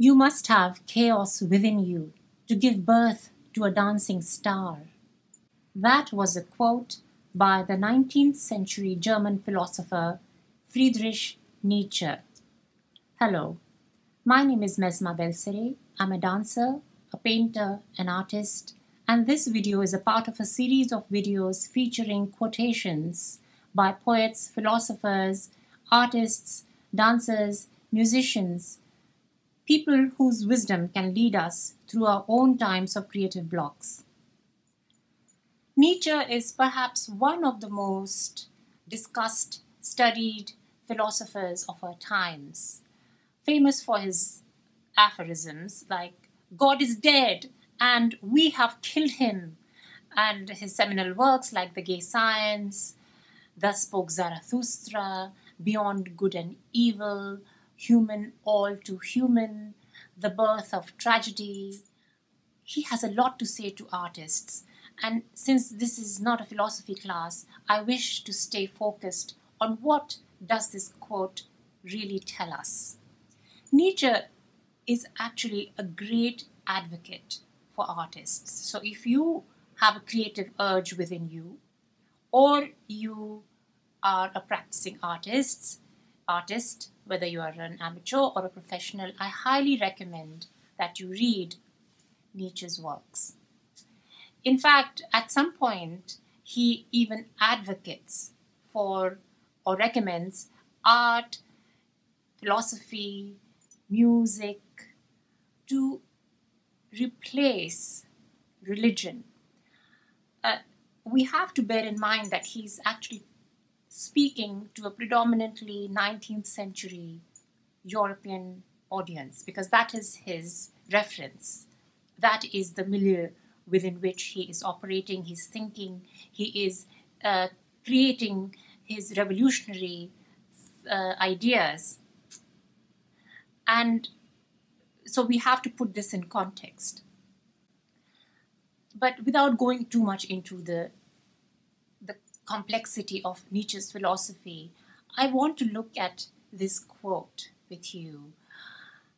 You must have chaos within you to give birth to a dancing star. That was a quote by the 19th century German philosopher Friedrich Nietzsche. Hello, my name is Mesma Belsaré. I'm a dancer, a painter, an artist, and this video is a part of a series of videos featuring quotations by poets, philosophers, artists, dancers, musicians, people whose wisdom can lead us through our own times of creative blocks. Nietzsche is perhaps one of the most discussed, studied philosophers of our times, famous for his aphorisms like, "God is dead and we have killed him," and his seminal works like The Gay Science, Thus Spoke Zarathustra, Beyond Good and Evil, Human All Too Human, The Birth of Tragedy. He has a lot to say to artists, and since this is not a philosophy class, I wish to stay focused on what does this quote really tell us. Nietzsche is actually a great advocate for artists. So if you have a creative urge within you, or you are a practicing artist, whether you are an amateur or a professional, I highly recommend that you read Nietzsche's works. In fact, at some point, he even advocates for or recommends art, philosophy, music to replace religion. We have to bear in mind that he's actually speaking to a predominantly 19th century European audience, because that is his reference. That is the milieu within which he is operating, he's thinking, he is creating his revolutionary ideas. And so we have to put this in context. But without going too much into the complexity of Nietzsche's philosophy, I want to look at this quote with you,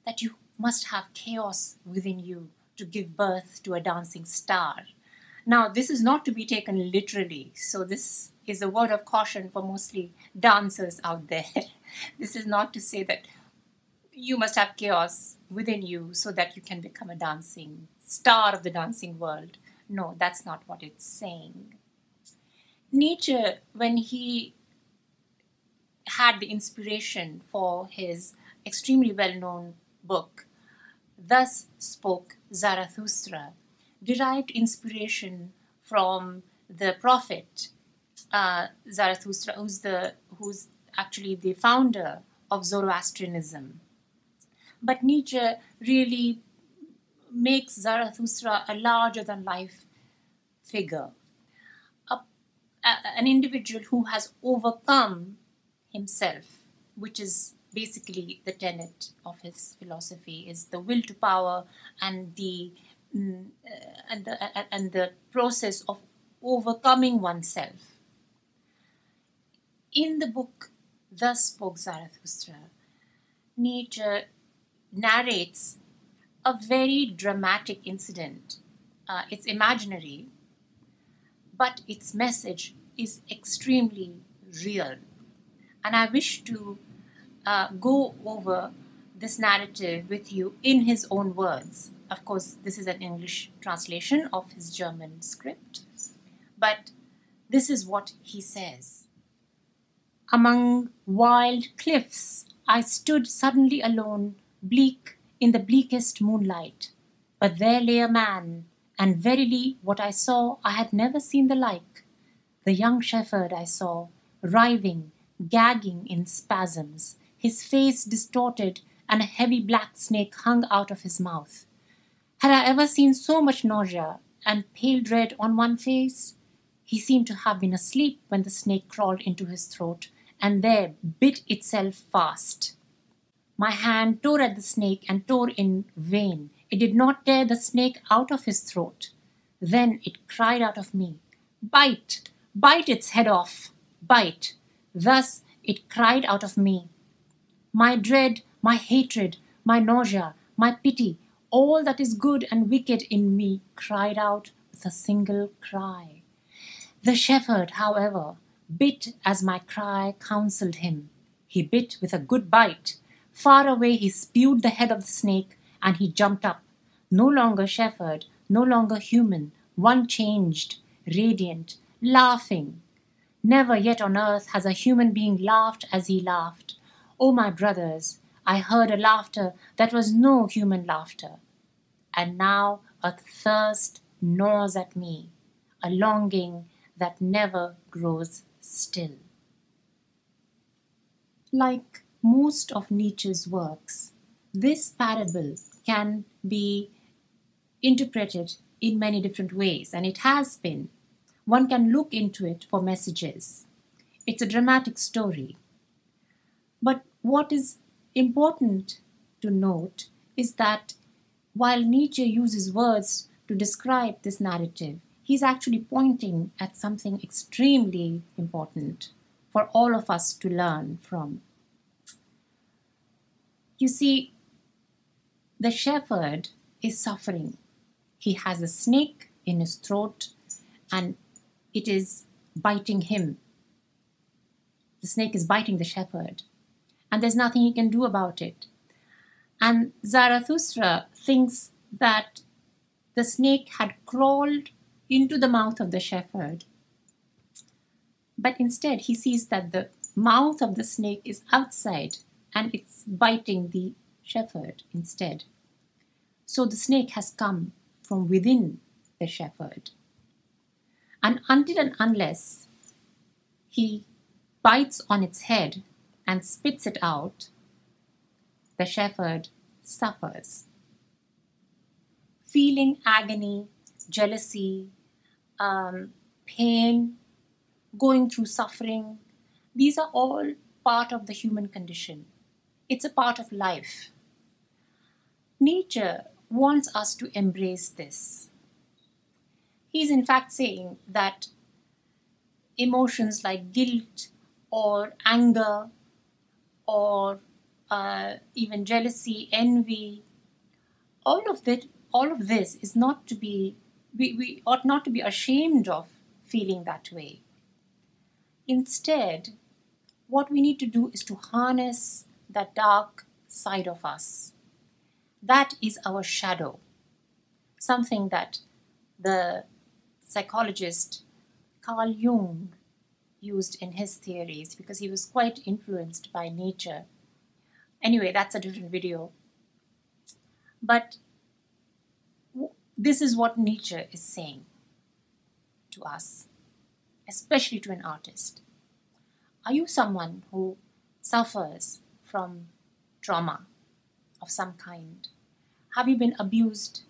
that you must have chaos within you to give birth to a dancing star. Now, this is not to be taken literally, so this is a word of caution for mostly dancers out there. This is not to say that you must have chaos within you so that you can become a dancing star of the dancing world. No, that's not what it's saying. Nietzsche, when he had the inspiration for his extremely well-known book, Thus Spoke Zarathustra, derived inspiration from the prophet Zarathustra, who's actually the founder of Zoroastrianism. But Nietzsche really makes Zarathustra a larger-than-life figure, an individual who has overcome himself, which is basically the tenet of his philosophy, is the will to power and the process of overcoming oneself. In the book Thus Spoke Zarathustra, Nietzsche narrates a very dramatic incident. It's imaginary, but its message is extremely real. And I wish to go over this narrative with you in his own words. Of course, this is an English translation of his German script, but this is what he says. Among wild cliffs, I stood suddenly alone, bleak in the bleakest moonlight. But there lay a man, and verily what I saw I had never seen the like. The young shepherd I saw, writhing, gagging in spasms, his face distorted, and a heavy black snake hung out of his mouth. Had I ever seen so much nausea and pale dread on one face? He seemed to have been asleep when the snake crawled into his throat, and there bit itself fast. My hand tore at the snake and tore in vain. It did not tear the snake out of his throat. Then it cried out of me, "Bite! Bite its head off! Bite!" Thus it cried out of me. My dread, my hatred, my nausea, my pity, all that is good and wicked in me cried out with a single cry. The shepherd, however, bit as my cry counselled him. He bit with a good bite. Far away he spewed the head of the snake, and he jumped up. No longer shepherd, no longer human, one changed, radiant, laughing. Never yet on earth has a human being laughed as he laughed. Oh, my brothers, I heard a laughter that was no human laughter. And now a thirst gnaws at me, a longing that never grows still. Like most of Nietzsche's works, this parable can be interpreted in many different ways, and it has been. One can look into it for messages. It's a dramatic story. But what is important to note is that while Nietzsche uses words to describe this narrative, he's actually pointing at something extremely important for all of us to learn from. You see, the shepherd is suffering. He has a snake in his throat and it is biting him. The snake is biting the shepherd, and there's nothing he can do about it. And Zarathustra thinks that the snake had crawled into the mouth of the shepherd. But instead, he sees that the mouth of the snake is outside and it's biting the shepherd instead. So the snake has come from within the shepherd. And until and unless he bites on its head and spits it out, the shepherd suffers. Feeling agony, jealousy, pain, going through suffering, these are all part of the human condition. It's a part of life. Nietzsche wants us to embrace this. He's in fact saying that emotions like guilt or anger or even jealousy, envy, all of this is not to be, we ought not to be ashamed of feeling that way. Instead, what we need to do is to harness that dark side of us. That is our shadow, something that the psychologist Carl Jung used in his theories because he was quite influenced by Nietzsche. Anyway, that's a different video. But this is what Nietzsche is saying to us, especially to an artist. Are you someone who suffers from trauma of some kind? Have you been abused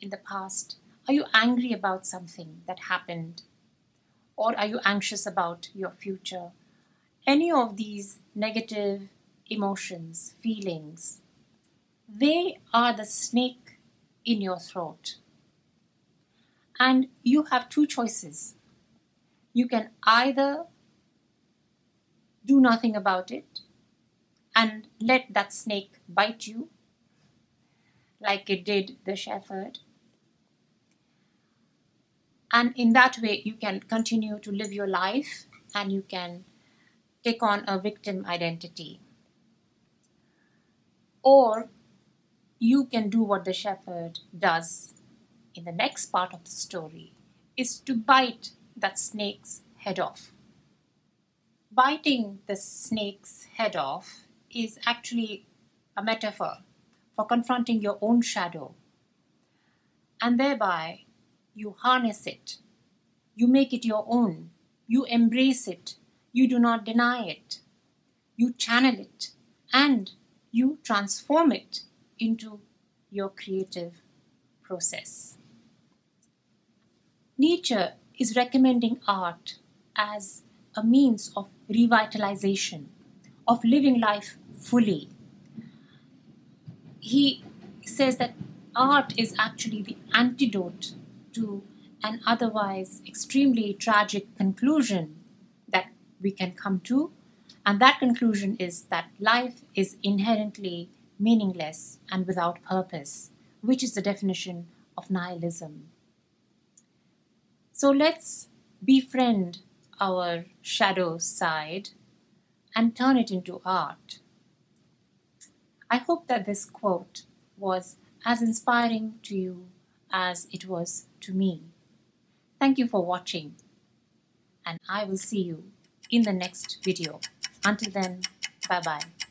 in the past? Are you angry about something that happened? Or are you anxious about your future? Any of these negative emotions, feelings, they are the snake in your throat. And you have two choices. You can either do nothing about it and let that snake bite you, like it did the shepherd. And in that way, you can continue to live your life and you can take on a victim identity. Or you can do what the shepherd does in the next part of the story, is to bite that snake's head off. Biting the snake's head off is actually a metaphor for confronting your own shadow. And thereby, you harness it. You make it your own. You embrace it. You do not deny it. You channel it. And you transform it into your creative process. Nietzsche is recommending art as a means of revitalization, of living life fully. He says that art is actually the antidote to an otherwise extremely tragic conclusion that we can come to, and that conclusion is that life is inherently meaningless, and without purpose, which is the definition of nihilism. So let's befriend our shadow side and turn it into art. I hope that this quote was as inspiring to you as it was to me. Thank you for watching, and I will see you in the next video. Until then, bye-bye.